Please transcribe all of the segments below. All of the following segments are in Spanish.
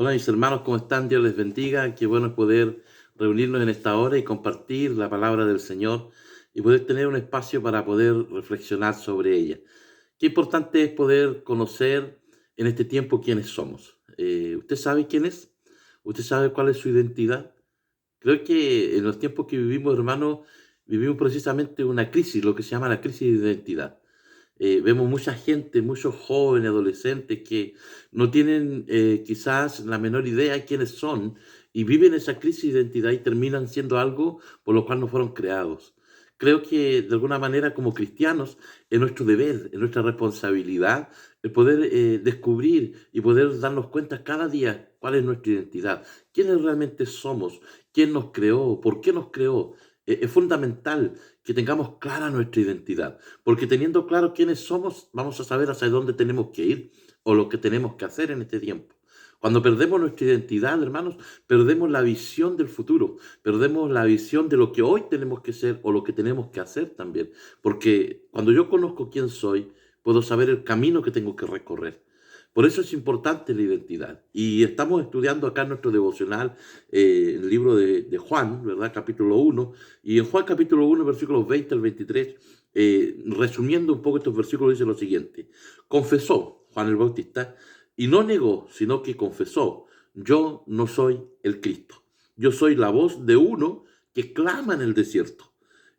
Hola mis hermanos, ¿cómo están? Dios les bendiga. Qué bueno es poder reunirnos en esta hora y compartir la palabra del Señor y poder tener un espacio para poder reflexionar sobre ella. Qué importante es poder conocer en este tiempo quiénes somos. ¿Usted sabe quién es? ¿Usted sabe cuál es su identidad? Creo que en los tiempos que vivimos, hermanos, vivimos precisamente una crisis, lo que se llama la crisis de identidad. Vemos mucha gente, muchos jóvenes, adolescentes que no tienen quizás la menor idea de quiénes son y viven esa crisis de identidad y terminan siendo algo por lo cual no fueron creados. Creo que de alguna manera como cristianos es nuestro deber, es nuestra responsabilidad el poder descubrir y poder darnos cuenta cada día cuál es nuestra identidad, quiénes realmente somos, quién nos creó, por qué nos creó. Es fundamental que tengamos clara nuestra identidad. Porque teniendo claro quiénes somos, vamos a saber hacia dónde tenemos que ir o lo que tenemos que hacer en este tiempo. Cuando perdemos nuestra identidad, hermanos, perdemos la visión del futuro, perdemos la visión de lo que hoy tenemos que ser o lo que tenemos que hacer también. Porque cuando yo conozco quién soy, puedo saber el camino que tengo que recorrer. Por eso es importante la identidad. Y estamos estudiando acá en nuestro devocional el libro de Juan, ¿verdad? Capítulo 1. Y en Juan capítulo 1, versículos 20 al 23, resumiendo un poco estos versículos, dice lo siguiente. Confesó Juan el Bautista y no negó, sino que confesó, yo no soy el Cristo. Yo soy la voz de uno que clama en el desierto.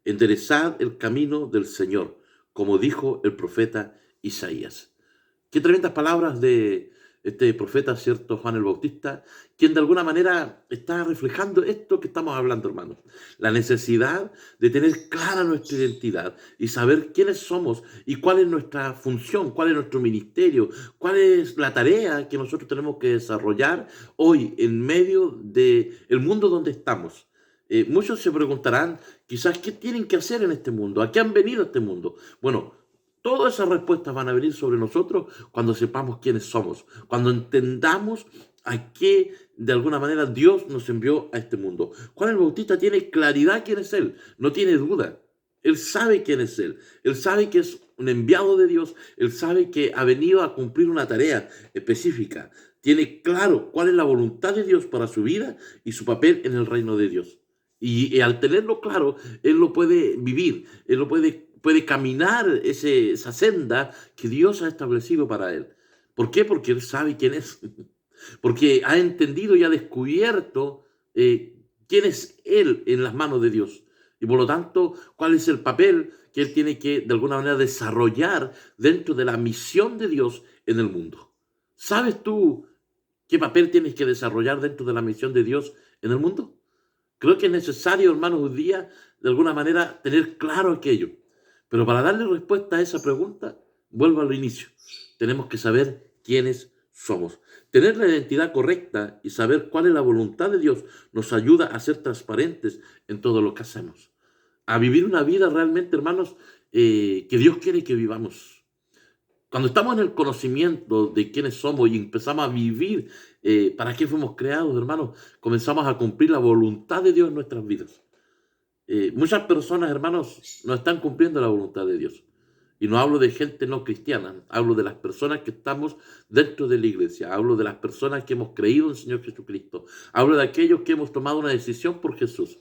Enderezad el camino del Señor, como dijo el profeta Isaías. Qué tremendas palabras de este profeta, ¿cierto? Juan el Bautista, quien de alguna manera está reflejando esto que estamos hablando, hermanos. La necesidad de tener clara nuestra identidad y saber quiénes somos y cuál es nuestra función, cuál es nuestro ministerio, cuál es la tarea que nosotros tenemos que desarrollar hoy en medio del mundo donde estamos. Muchos se preguntarán, quizás, ¿qué tienen que hacer en este mundo? ¿A qué han venido a este mundo? Bueno, todas esas respuestas van a venir sobre nosotros cuando sepamos quiénes somos, cuando entendamos a qué de alguna manera Dios nos envió a este mundo. Juan el Bautista tiene claridad quién es Él, no tiene duda. Él sabe quién es Él sabe que es un enviado de Dios, Él sabe que ha venido a cumplir una tarea específica. Tiene claro cuál es la voluntad de Dios para su vida y su papel en el reino de Dios. Y al tenerlo claro, Él lo puede vivir, Él lo puede caminar esa senda que Dios ha establecido para él. ¿Por qué? Porque él sabe quién es. Porque ha entendido y ha descubierto quién es él en las manos de Dios. Y por lo tanto, cuál es el papel que él tiene que, de alguna manera, desarrollar dentro de la misión de Dios en el mundo. ¿Sabes tú qué papel tienes que desarrollar dentro de la misión de Dios en el mundo? Creo que es necesario, hermanos, hoy día, de alguna manera, tener claro aquello. Pero para darle respuesta a esa pregunta, vuelvo al inicio. Tenemos que saber quiénes somos. Tener la identidad correcta y saber cuál es la voluntad de Dios nos ayuda a ser transparentes en todo lo que hacemos. A vivir una vida realmente, hermanos, que Dios quiere que vivamos. Cuando estamos en el conocimiento de quiénes somos y empezamos a vivir para qué fuimos creados, hermanos, comenzamos a cumplir la voluntad de Dios en nuestras vidas. Muchas personas, hermanos, no están cumpliendo la voluntad de Dios. Y no hablo de gente no cristiana, hablo de las personas que estamos dentro de la iglesia, hablo de las personas que hemos creído en el Señor Jesucristo, hablo de aquellos que hemos tomado una decisión por Jesús.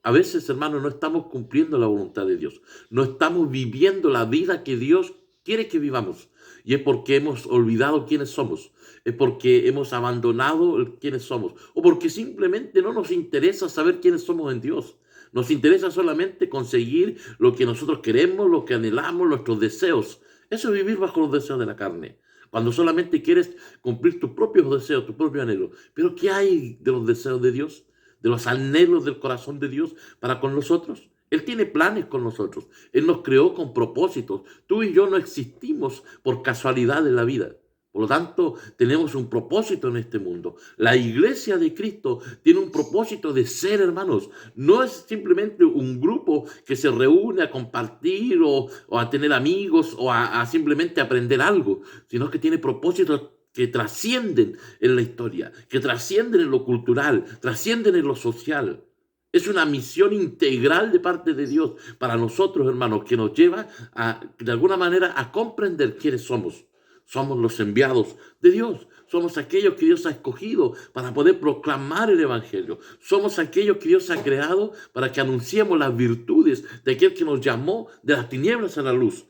A veces, hermanos, no estamos cumpliendo la voluntad de Dios, no estamos viviendo la vida que Dios quiere que vivamos. Y es porque hemos olvidado quiénes somos, es porque hemos abandonado quiénes somos, o porque simplemente no nos interesa saber quiénes somos en Dios. Nos interesa solamente conseguir lo que nosotros queremos, lo que anhelamos, nuestros deseos. Eso es vivir bajo los deseos de la carne. Cuando solamente quieres cumplir tus propios deseos, tus propios anhelos. Pero ¿qué hay de los deseos de Dios? De los anhelos del corazón de Dios para con nosotros. Él tiene planes con nosotros. Él nos creó con propósitos. Tú y yo no existimos por casualidad en la vida. Por lo tanto, tenemos un propósito en este mundo. La iglesia de Cristo tiene un propósito de ser, hermanos. No es simplemente un grupo que se reúne a compartir o a tener amigos o a simplemente aprender algo, sino que tiene propósitos que trascienden en la historia, que trascienden en lo cultural, trascienden en lo social. Es una misión integral de parte de Dios para nosotros, hermanos, que nos lleva a, de alguna manera, a comprender quiénes somos. Somos los enviados de Dios. Somos aquellos que Dios ha escogido para poder proclamar el Evangelio. Somos aquellos que Dios ha creado para que anunciemos las virtudes de aquel que nos llamó de las tinieblas a la luz.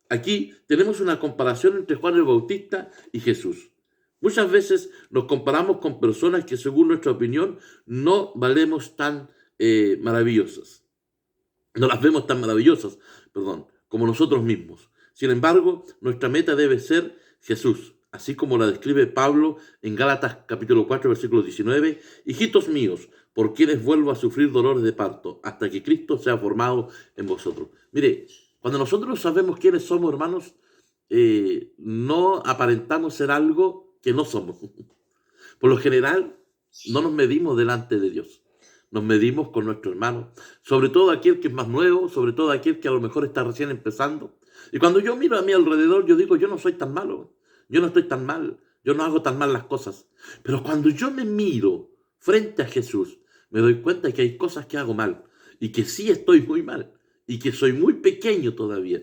Aquí tenemos una comparación entre Juan el Bautista y Jesús. Muchas veces nos comparamos con personas que según nuestra opinión no valemos tan maravillosas. No las vemos tan maravillosas, como nosotros mismos. Sin embargo, nuestra meta debe ser Jesús, así como la describe Pablo en Gálatas capítulo 4, versículo 19. Hijitos míos, por quienes vuelvo a sufrir dolores de parto, hasta que Cristo sea formado en vosotros. Mire, cuando nosotros sabemos quiénes somos, hermanos, no aparentamos ser algo que no somos. Por lo general, no nos medimos delante de Dios. Nos medimos con nuestro hermano, sobre todo aquel que es más nuevo, sobre todo aquel que a lo mejor está recién empezando. Y cuando yo miro a mi alrededor, yo digo, yo no soy tan malo, yo no estoy tan mal, yo no hago tan mal las cosas. Pero cuando yo me miro frente a Jesús, me doy cuenta que hay cosas que hago mal y que sí estoy muy mal y que soy muy pequeño todavía.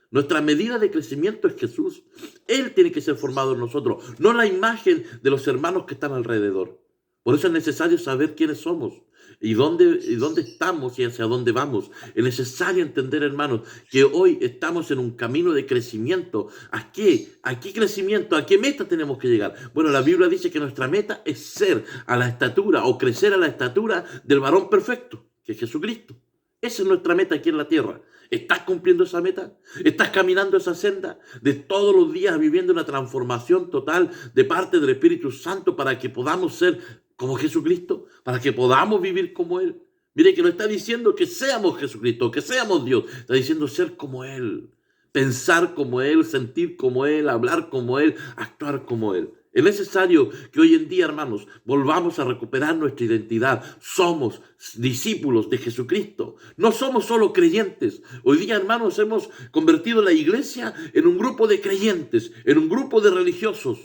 Nuestra medida de crecimiento es Jesús. Él tiene que ser formado en nosotros, no la imagen de los hermanos que están alrededor. Por eso es necesario saber quiénes somos y dónde estamos y hacia dónde vamos. Es necesario entender, hermanos, que hoy estamos en un camino de crecimiento. ¿A qué? ¿A qué crecimiento? ¿A qué meta tenemos que llegar? Bueno, la Biblia dice que nuestra meta es ser a la estatura o crecer a la estatura del varón perfecto, que es Jesucristo. Esa es nuestra meta aquí en la tierra. ¿Estás cumpliendo esa meta? ¿Estás caminando esa senda de todos los días viviendo una transformación total de parte del Espíritu Santo para que podamos ser como Jesucristo? Para que podamos vivir como Él. Mire que no está diciendo que seamos Jesucristo, que seamos Dios. Está diciendo ser como Él, pensar como Él, sentir como Él, hablar como Él, actuar como Él. Es necesario que hoy en día, hermanos, volvamos a recuperar nuestra identidad. Somos discípulos de Jesucristo. No somos solo creyentes. Hoy día, hermanos, hemos convertido la iglesia en un grupo de creyentes, en un grupo de religiosos.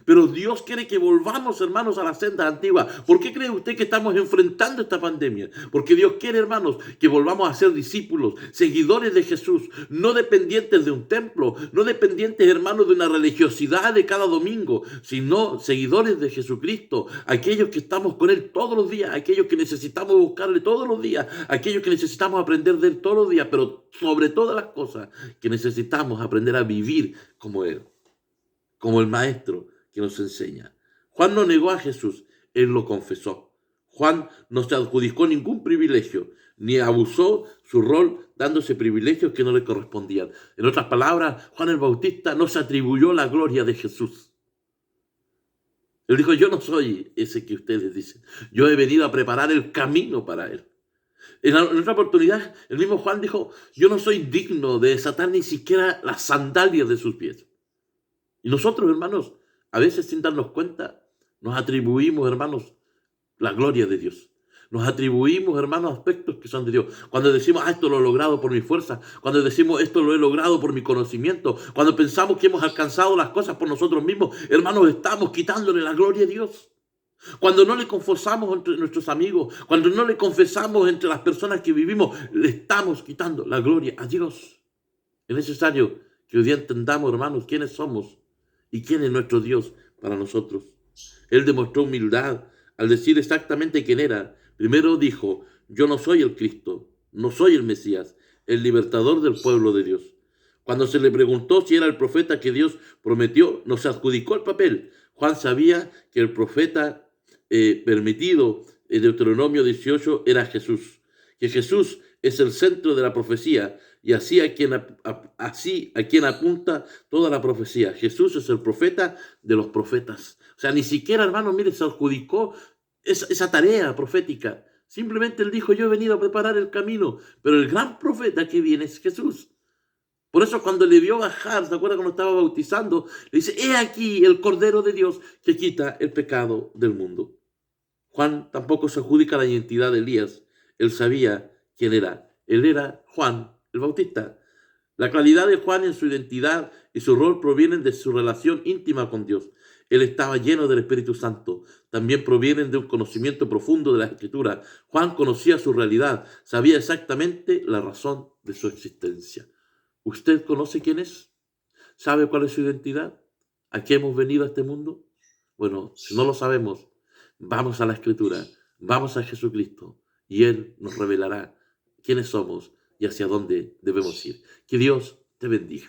Pero Dios quiere que volvamos, hermanos, a la senda antigua. ¿Por qué cree usted que estamos enfrentando esta pandemia? Porque Dios quiere, hermanos, que volvamos a ser discípulos, seguidores de Jesús, no dependientes de un templo, no dependientes, hermanos, de una religiosidad de cada domingo, sino seguidores de Jesucristo, aquellos que estamos con Él todos los días, aquellos que necesitamos buscarle todos los días, aquellos que necesitamos aprender de Él todos los días, pero sobre todas las cosas, que necesitamos aprender a vivir como Él, como el Maestro que nos enseña. Juan no negó a Jesús, él lo confesó. Juan no se adjudicó ningún privilegio, ni abusó su rol dándose privilegios que no le correspondían. En otras palabras, Juan el Bautista no se atribuyó la gloria de Jesús. Él dijo, yo no soy ese que ustedes dicen. Yo he venido a preparar el camino para él. En otra oportunidad, el mismo Juan dijo, yo no soy digno de desatar ni siquiera las sandalias de sus pies. Y nosotros, hermanos, a veces sin darnos cuenta, nos atribuimos, hermanos, la gloria de Dios. Nos atribuimos, hermanos, aspectos que son de Dios. Cuando decimos, esto lo he logrado por mi fuerza. Cuando decimos, esto lo he logrado por mi conocimiento. Cuando pensamos que hemos alcanzado las cosas por nosotros mismos, hermanos, estamos quitándole la gloria a Dios. Cuando no le confesamos entre nuestros amigos, cuando no le confesamos entre las personas que vivimos, le estamos quitando la gloria a Dios. Es necesario que hoy día entendamos, hermanos, quiénes somos y quién es nuestro Dios para nosotros. Él demostró humildad al decir exactamente quién era. Primero dijo, yo no soy el Cristo, no soy el Mesías, el libertador del pueblo de Dios. Cuando se le preguntó si era el profeta que Dios prometió, no se adjudicó el papel. Juan sabía que el profeta permitido en Deuteronomio 18 era Jesús, que Jesús es el centro de la profecía y así a quien apunta toda la profecía. Jesús es el profeta de los profetas. O sea, ni siquiera, hermano, mire, se adjudicó esa tarea profética. Simplemente él dijo, yo he venido a preparar el camino, pero el gran profeta que viene es Jesús. Por eso cuando le vio bajar, ¿se acuerda cuando estaba bautizando? Le dice, he aquí el Cordero de Dios que quita el pecado del mundo. Juan tampoco se adjudica la identidad de Elías. Él sabía quién era. Él era Juan el Bautista. La claridad de Juan en su identidad y su rol provienen de su relación íntima con Dios. Él estaba lleno del Espíritu Santo. También provienen de un conocimiento profundo de la Escritura. Juan conocía su realidad, sabía exactamente la razón de su existencia. ¿Usted conoce quién es? ¿Sabe cuál es su identidad? ¿A qué hemos venido a este mundo? Bueno, si no lo sabemos, vamos a la Escritura, vamos a Jesucristo y Él nos revelará quiénes somos y hacia dónde debemos ir. Que Dios te bendiga.